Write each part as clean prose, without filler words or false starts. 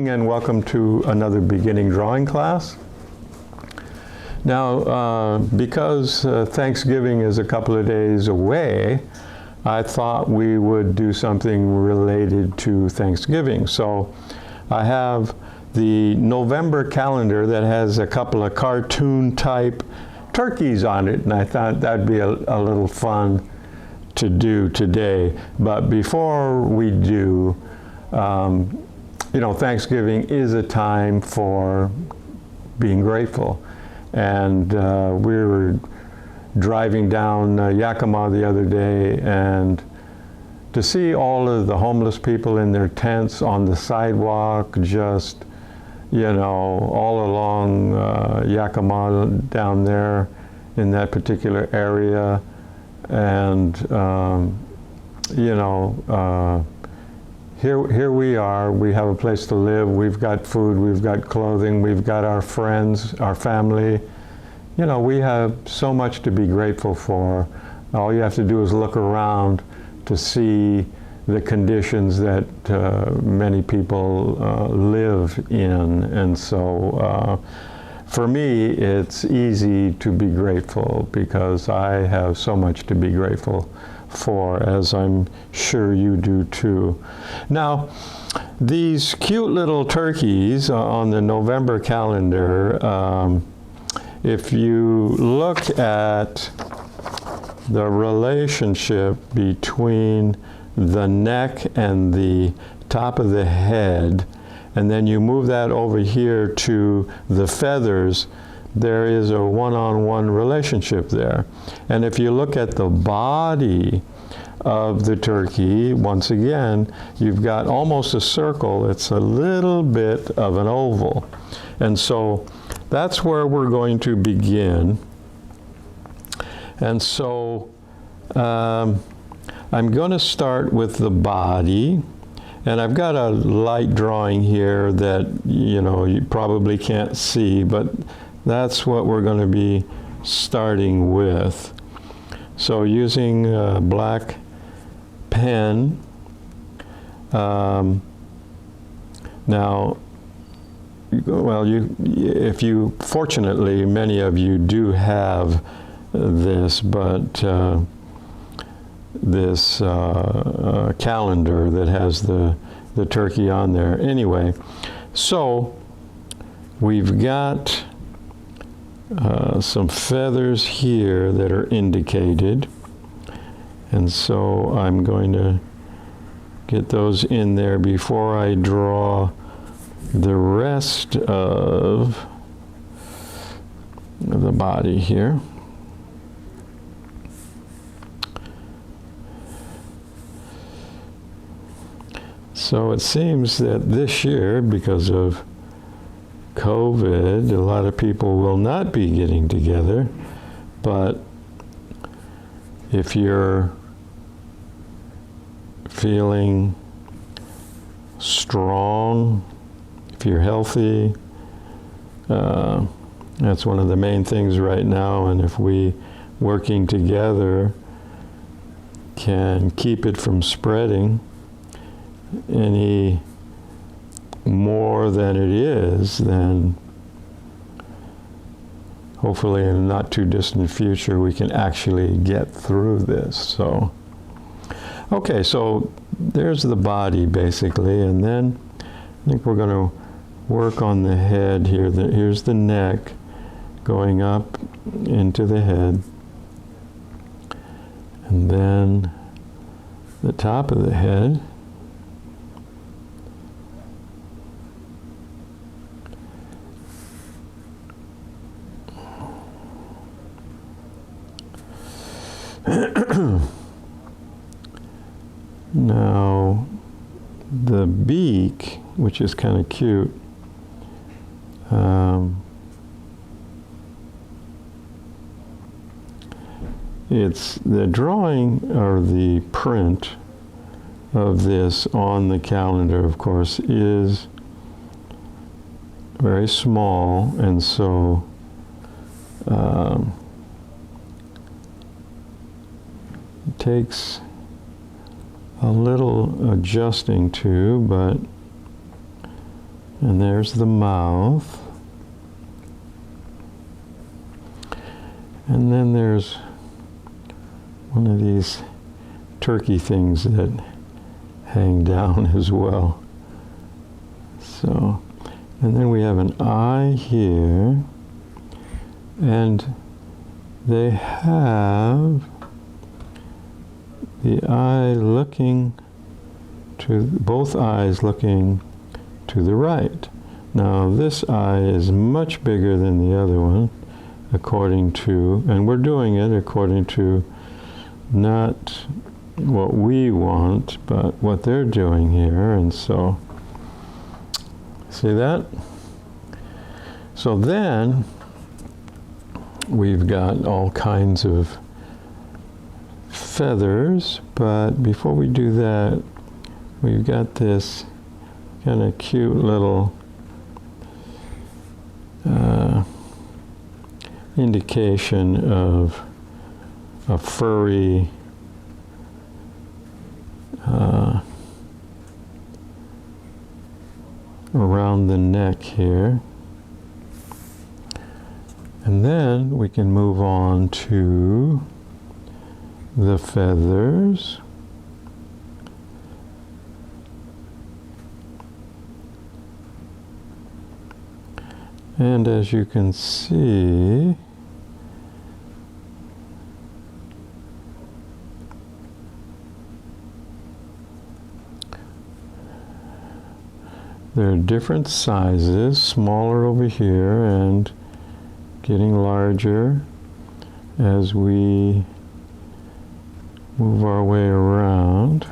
morning and welcome to another beginning drawing class. Now, because Thanksgiving is a couple of days away, I thought we would do something related to Thanksgiving. So I have the November calendar that has a couple of cartoon type turkeys on it, and I thought that'd be a little fun to do today. But before we do, you know, Thanksgiving is a time for being grateful. And we were driving down Yakima the other day, and to see all of the homeless people in their tents on the sidewalk, just, you know, all along Yakima down there in that particular area. And, you know, here we are, we have a place to live, we've got food, we've got clothing, we've got our friends, our family. You know, we have so much to be grateful for. All you have to do is look around to see the conditions that many people live in. And so for me, it's easy to be grateful because I have so much to be grateful for, as I'm sure you do too. Now, these cute little turkeys on the November calendar, if you look at the relationship between the neck and the top of the head, and then you move that over here to the feathers, there is a one-on-one relationship there. And if you look at the body of the turkey, once again, you've got almost a circle. It's a little bit of an oval. And so that's where we're going to begin. And so I'm going to start with the body. And I've got a light drawing here that, you know, you probably can't see, but that's what we're going to be starting with. So using a black pen, now, well, fortunately, many of you do have this, but this calendar that has the turkey on there. Anyway, so we've got some feathers here that are indicated, and so I'm going to get those in there before I draw the rest of the body here. So it seems that this year, because of COVID, a lot of people will not be getting together, but if you're feeling strong, if you're healthy, that's one of the main things right now, and if we, working together, can keep it from spreading any more than it is, then hopefully in a not too distant future we can actually get through this. So, okay, so there's the body basically, and then I think we're going to work on the head here. Here's the neck going up into the head, and then the top of the head. Now, the beak, which is kind of cute, it's the drawing or the print of this on the calendar, of course, is very small, and so it takes a little adjusting to, but And there's the mouth. And then there's one of these turkey things that hang down as well. So, and then we have an eye here, and they have the eye looking to, both eyes looking to the right. Now this eye is much bigger than the other one, according to, and we're doing it according to not what we want, but what they're doing here. And so, see that? So then we've got all kinds of feathers, but before we do that, we've got this kind of cute little indication of a furry around the neck here. And then we can move on to the feathers. And as you can see, there are different sizes, smaller over here and getting larger as we move our way around.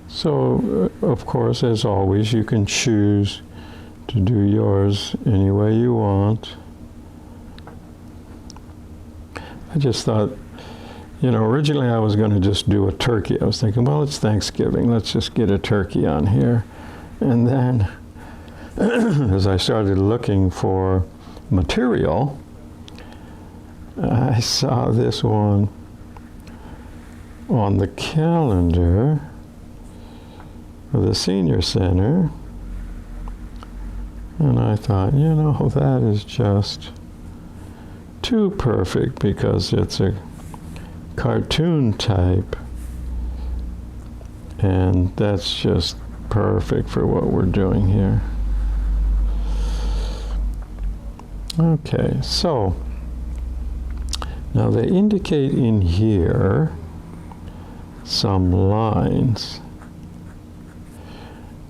So, of course, as always, you can choose to do yours any way you want. I just thought, you know, originally I was going to just do a turkey. I was thinking, well, it's Thanksgiving. Let's just get a turkey on here. And then, as I started looking for material, I saw this one on the calendar for the senior center, and I thought, you know, that is just too perfect because it's a cartoon type, and that's just perfect for what we're doing here. Okay, so now they indicate in here some lines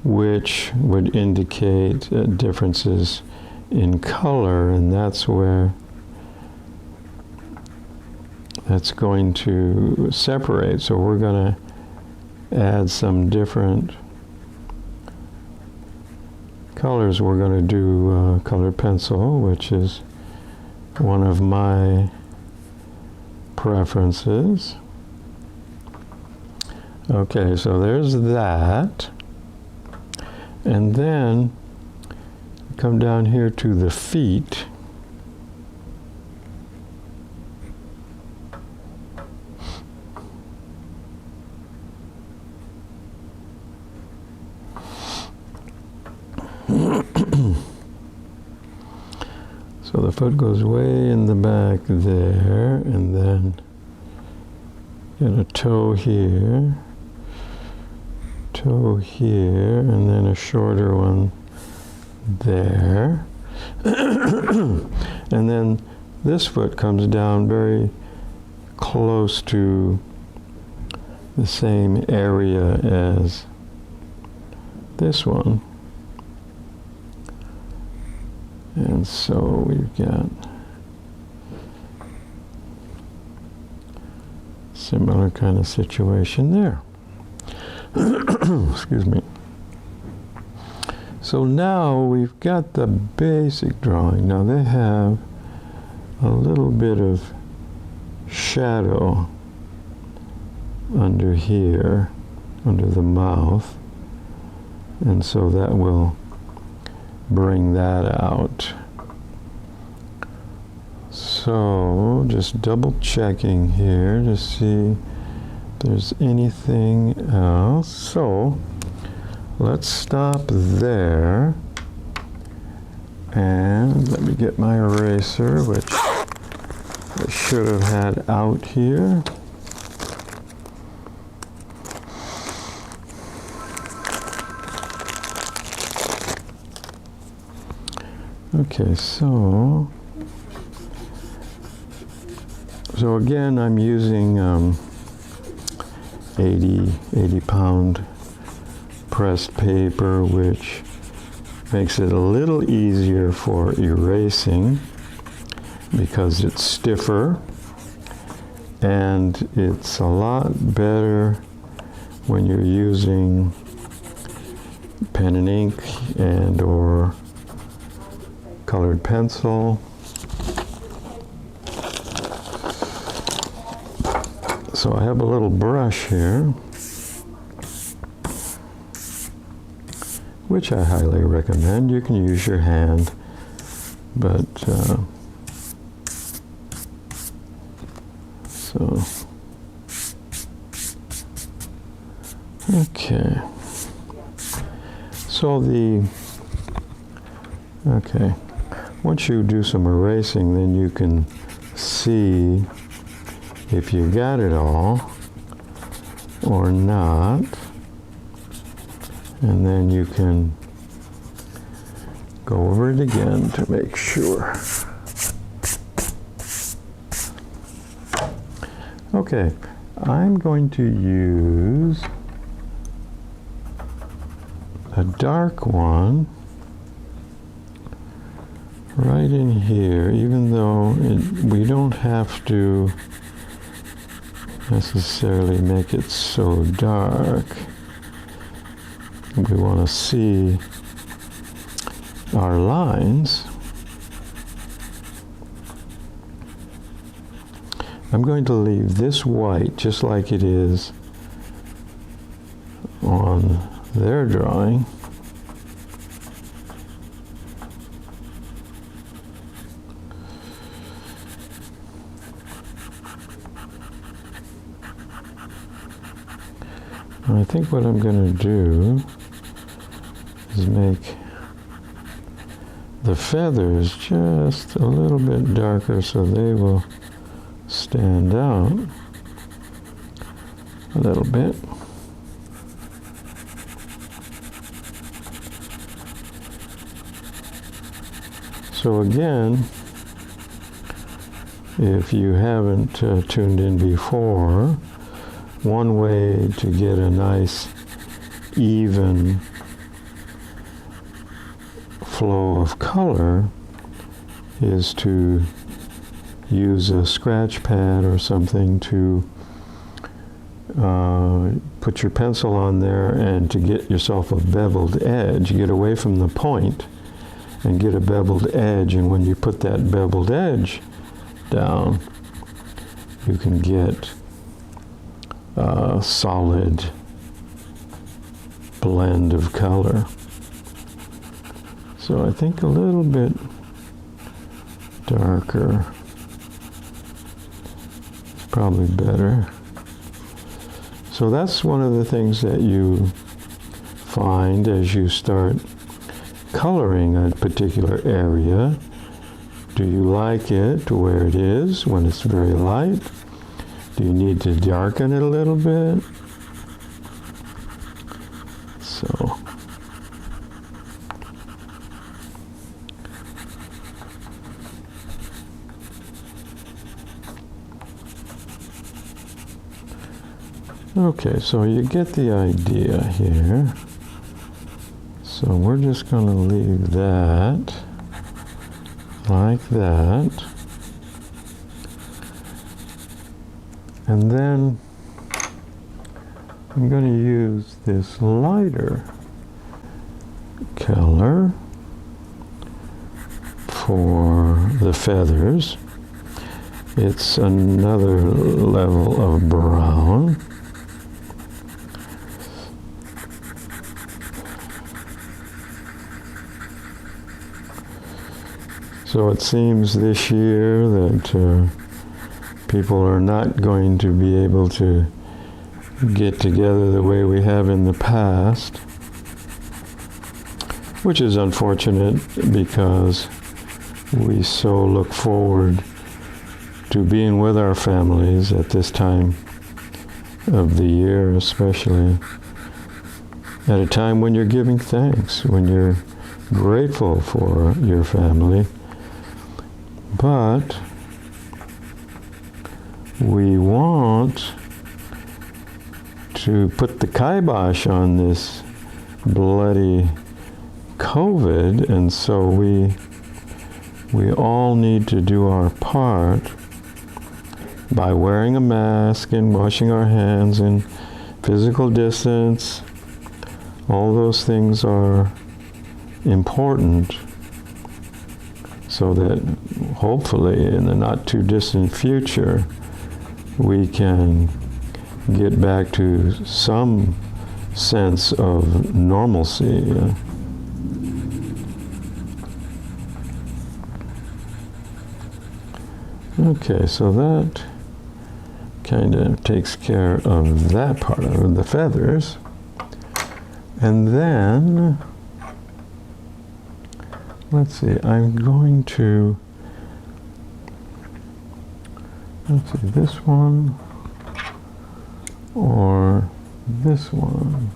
which would indicate differences in color, and that's where that's going to separate. So we're going to add some different colors. We're going to do colored pencil, which is one of my preferences. Okay, so there's that. And then come down here to the feet. So the foot goes way in the back there, and then get a toe here. Toe here, and then a shorter one there. And then this foot comes down very close to the same area as this one. And so we've got similar kind of situation there. Excuse me. So now we've got the basic drawing. Now they have a little bit of shadow under here, under the mouth, and so that will bring that out. So just double checking here to see if there's anything else. So let's stop there, and let me get my eraser, which I should have had out here. Okay, so again, I'm using 80 pound pressed paper, which makes it a little easier for erasing because it's stiffer, and it's a lot better when you're using pen and ink and or colored pencil. So I have a little brush here, which I highly recommend. You can use your hand, but okay. So once you do some erasing, then you can see if you got it all or not, and then you can go over it again to make sure. Okay, I'm going to use a dark one right in here, even though we don't have to necessarily make it so dark. We want to see our lines. I'm going to leave this white just like it is on their drawing. I think what I'm going to do is make the feathers just a little bit darker so they will stand out a little bit. So again, if you haven't tuned in before, one way to get a nice even flow of color is to use a scratch pad or something to put your pencil on there and to get yourself a beveled edge. Get away from the point and get a beveled edge, and when you put that beveled edge down, you can get a solid blend of color. So I think a little bit darker is probably better. So that's one of the things that you find as you start coloring a particular area. Do you like it where it is when it's very light? Do you need to darken it a little bit? So okay, so you get the idea here. So we're just going to leave that like that. And then I'm going to use this lighter color for the feathers. it's another level of brown. So it seems this year that people are not going to be able to get together the way we have in the past, which is unfortunate because we so look forward to being with our families at this time of the year, especially at a time when you're giving thanks, when you're grateful for your family. But we want to put the kibosh on this bloody COVID, and so we all need to do our part by wearing a mask and washing our hands and physical distance. All those things are important so that hopefully in the not too distant future we can get back to some sense of normalcy. Okay, so that kind of takes care of that part of the feathers. And then, let's see, I'm going to, let's see, this one or this one.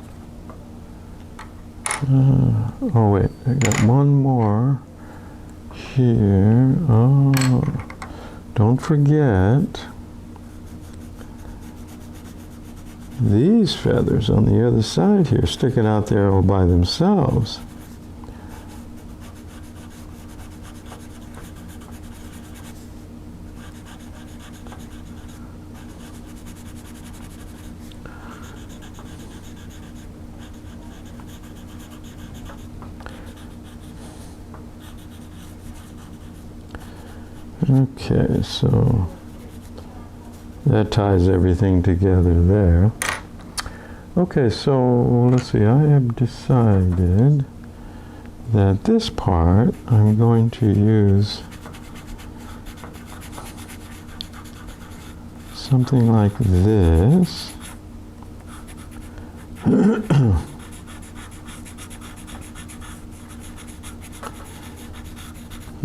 Oh wait, I got one more here. Oh, don't forget these feathers on the other side here, sticking out there all by themselves. Okay, so that ties everything together there. Okay, so let's see, I have decided that this part I'm going to use something like this.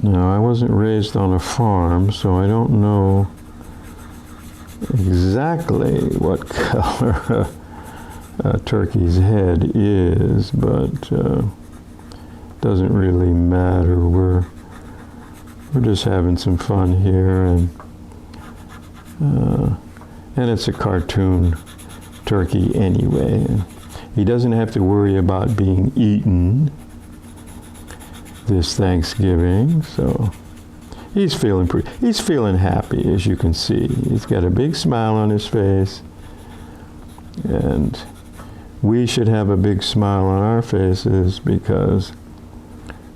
Now, I wasn't raised on a farm, so I don't know exactly what color a turkey's head is, but doesn't really matter. We're just having some fun here, and it's a cartoon turkey anyway. He doesn't have to worry about being eaten this Thanksgiving, so he's feeling happy, as you can see. He's got a big smile on his face, and we should have a big smile on our faces because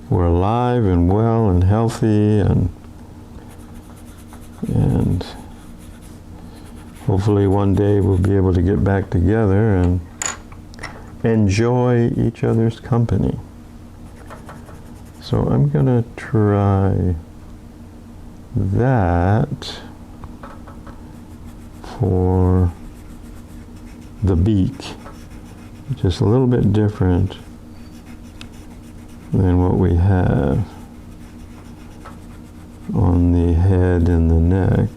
we're alive and well and healthy, and hopefully one day we'll be able to get back together and enjoy each other's company. So I'm going to try that for the beak, just a little bit different than what we have on the head and the neck.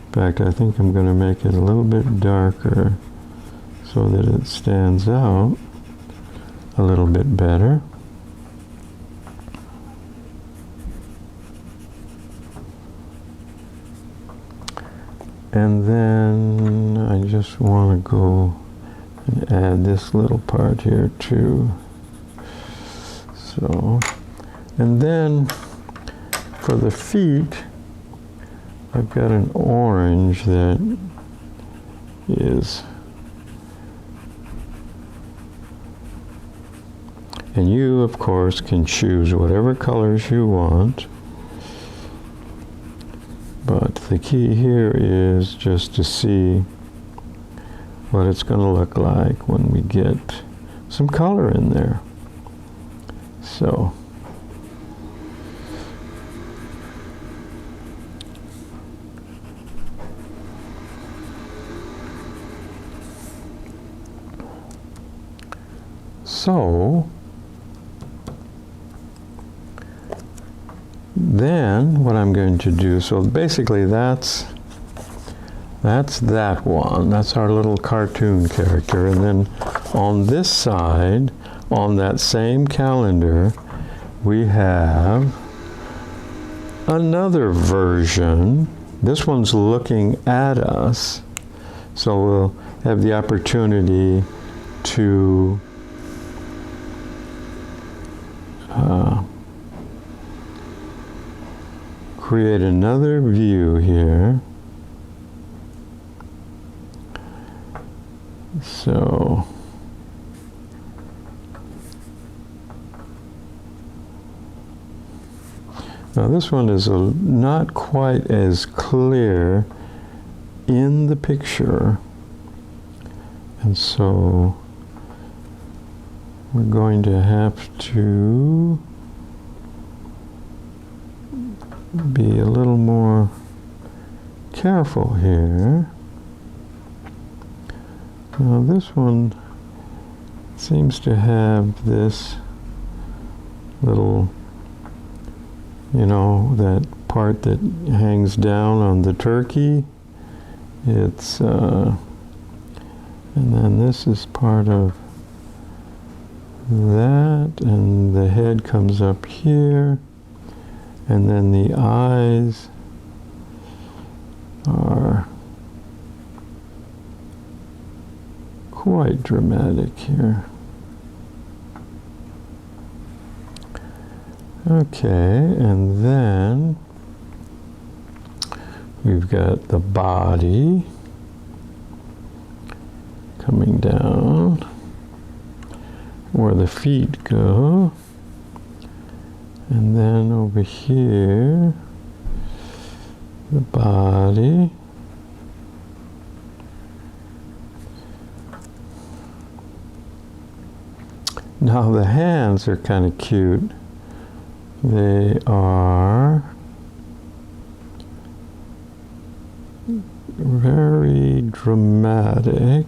In fact, I think I'm going to make it a little bit darker so that it stands out a little bit better. And then I just want to go and add this little part here too. So, and then for the feet, I've got an orange that is And you, of course, can choose whatever colors you want. But the key here is just to see what it's going to look like when we get some color in there. So, then what I'm going to do, so basically that's that one. That's our little cartoon character. And then on this side, on that same calendar, we have another version. This one's looking at us. So we'll have the opportunity to create another view here. So now this one is not quite as clear in the picture, and so we're going to have to be a little more careful here. Now this one seems to have this little, you know, that part that hangs down on the turkey. It's, and then this is part of that, and the head comes up here, and then the eyes are quite dramatic here. Okay, and then we've got the body coming down where the feet go, and then over here the body. Now the hands are kind of cute. They are very dramatic.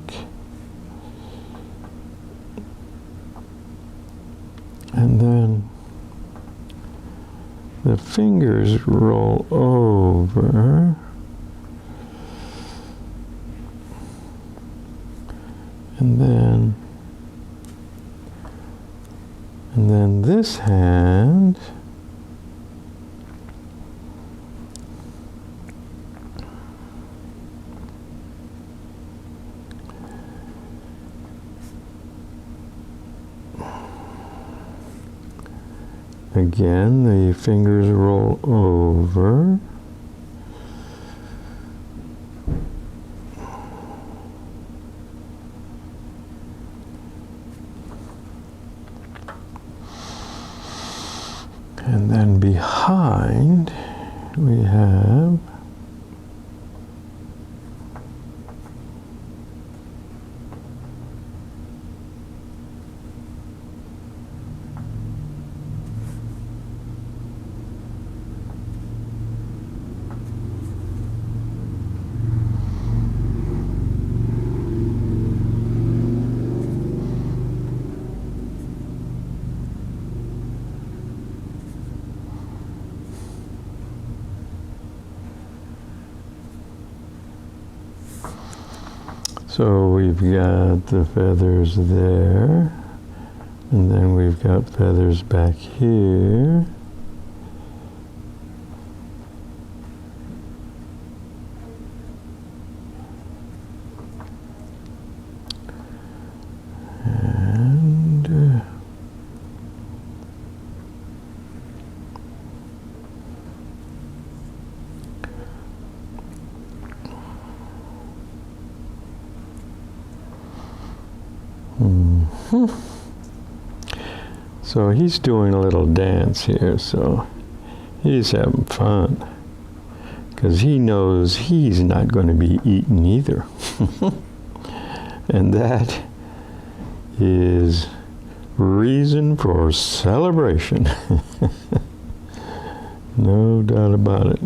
And then the fingers roll over. And then this hand again, the fingers roll over. And then behind we have so we've got the feathers there, and then we've got feathers back here. And So he's doing a little dance here, so he's having fun. Because he knows he's not going to be eaten either. And that is reason for celebration. No doubt about it.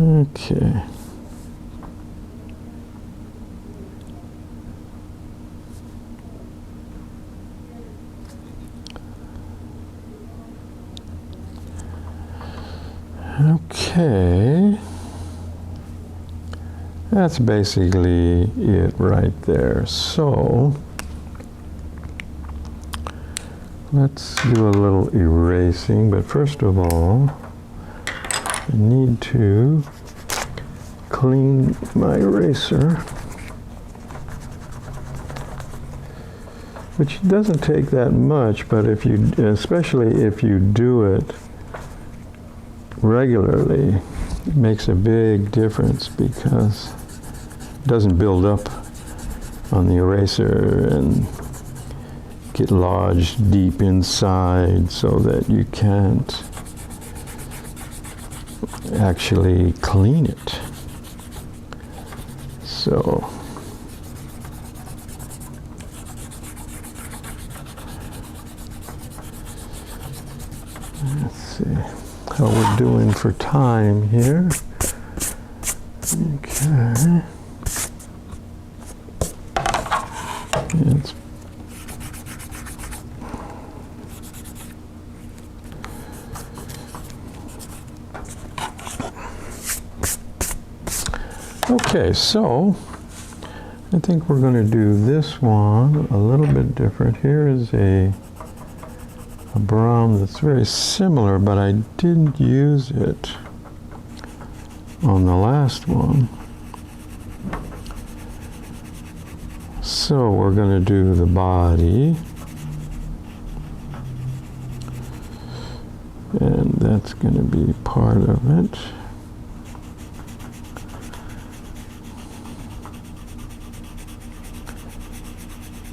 Okay. Okay. That's basically it right there. So let's do a little erasing, but first of all, I need to clean my eraser, which doesn't take that much, but if you, especially if you do it regularly, it makes a big difference because it doesn't build up on the eraser and get lodged deep inside so that you can't actually clean it. So let's see how we're doing for time here. Okay. It's okay, so I think we're going to do this one a little bit different. Here is a brown that's very similar, but I didn't use it on the last one. So we're going to do the body, and that's going to be part of it.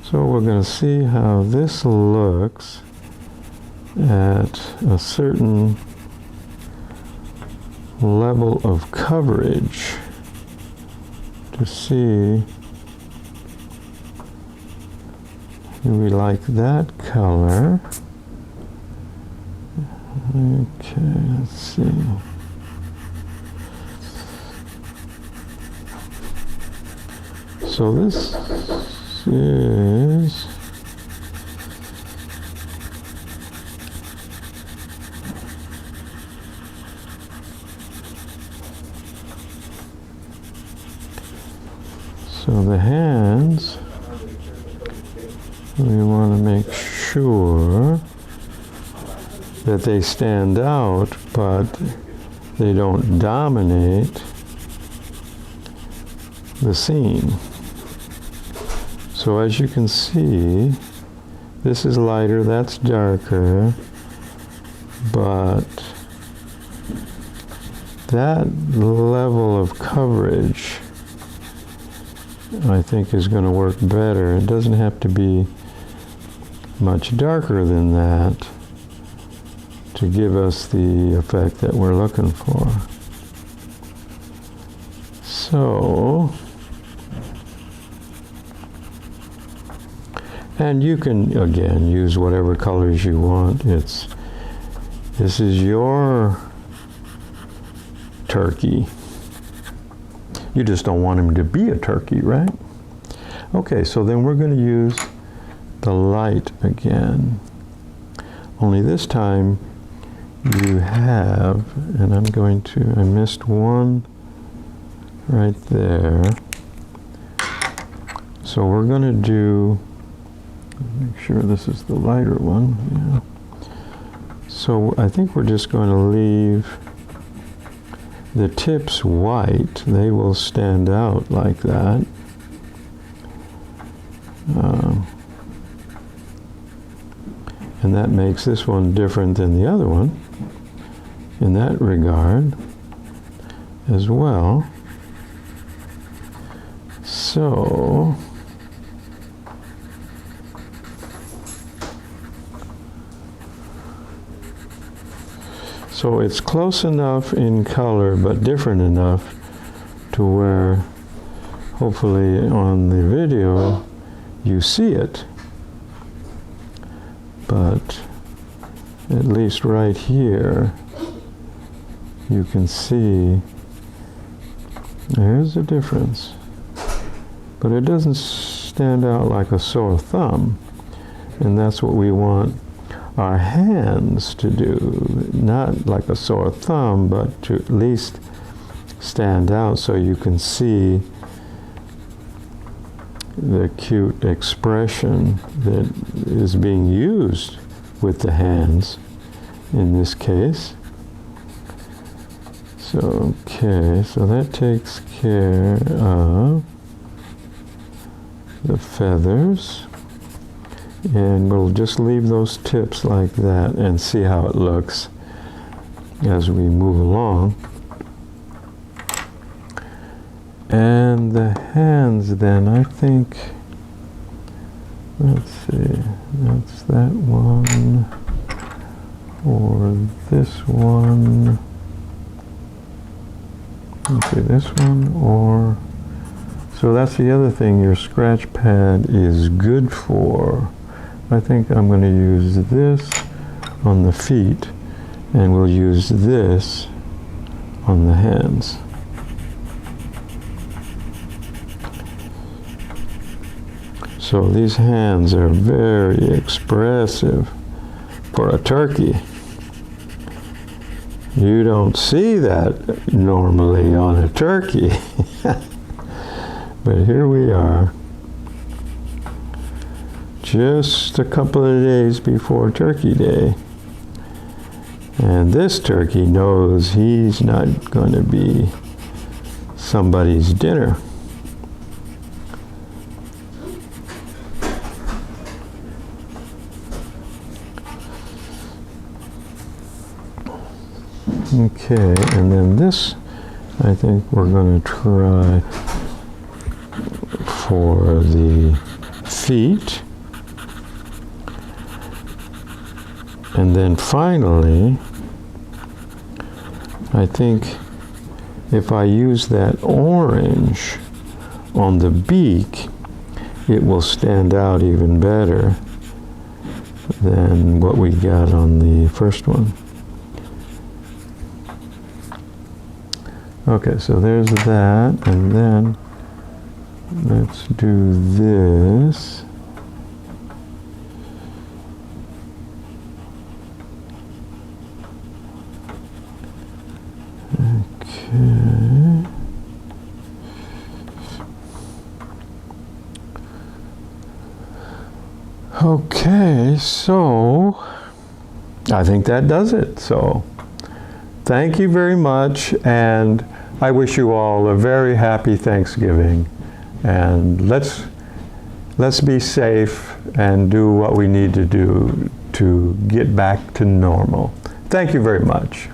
So we're going to see how this looks at a certain level of coverage to see do we like that color. Okay, let's see. So this is so the hands, we want to make sure that they stand out, but they don't dominate the scene. So as you can see, this is lighter, that's darker, but that level of coverage I think is going to work better. It doesn't have to be much darker than that to give us the effect that we're looking for. So, and you can, again, use whatever colors you want. This is your turkey. You just don't want him to be a turkey, right? Okay, so then we're going to use the light again. Only this time you have, and I missed one right there. So we're going to do, make sure this is the lighter one. Yeah. So I think we're just going to leave the tips white. They will stand out like that. And that makes this one different than the other one in that regard as well. So So it's close enough in color, but different enough to where hopefully on the video you see it. But at least right here, you can see there's a difference. But it doesn't stand out like a sore thumb. And that's what we want our hands to do. Not like a sore thumb, but to at least stand out so you can see the cute expression that is being used with the hands in this case. So, okay, so that takes care of the feathers. And we'll just leave those tips like that and see how it looks as we move along. And the hands then, I think, let's see, that's that one, or this one, let's see, this one, or, so that's the other thing your scratch pad is good for. I think I'm going to use this on the feet, and we'll use this on the hands. So these hands are very expressive for a turkey. You don't see that normally on a turkey. But here we are, just a couple of days before Turkey Day. And this turkey knows he's not going to be somebody's dinner. Okay, and then this, I think we're going to try for the feet. And then finally, I think if I use that orange on the beak, it will stand out even better than what we got on the first one. Okay, so there's that, and then let's do this. Okay. Okay, so I think that does it. So thank you very much, and I wish you all a very happy Thanksgiving. And let's be safe and do what we need to do to get back to normal. Thank you very much.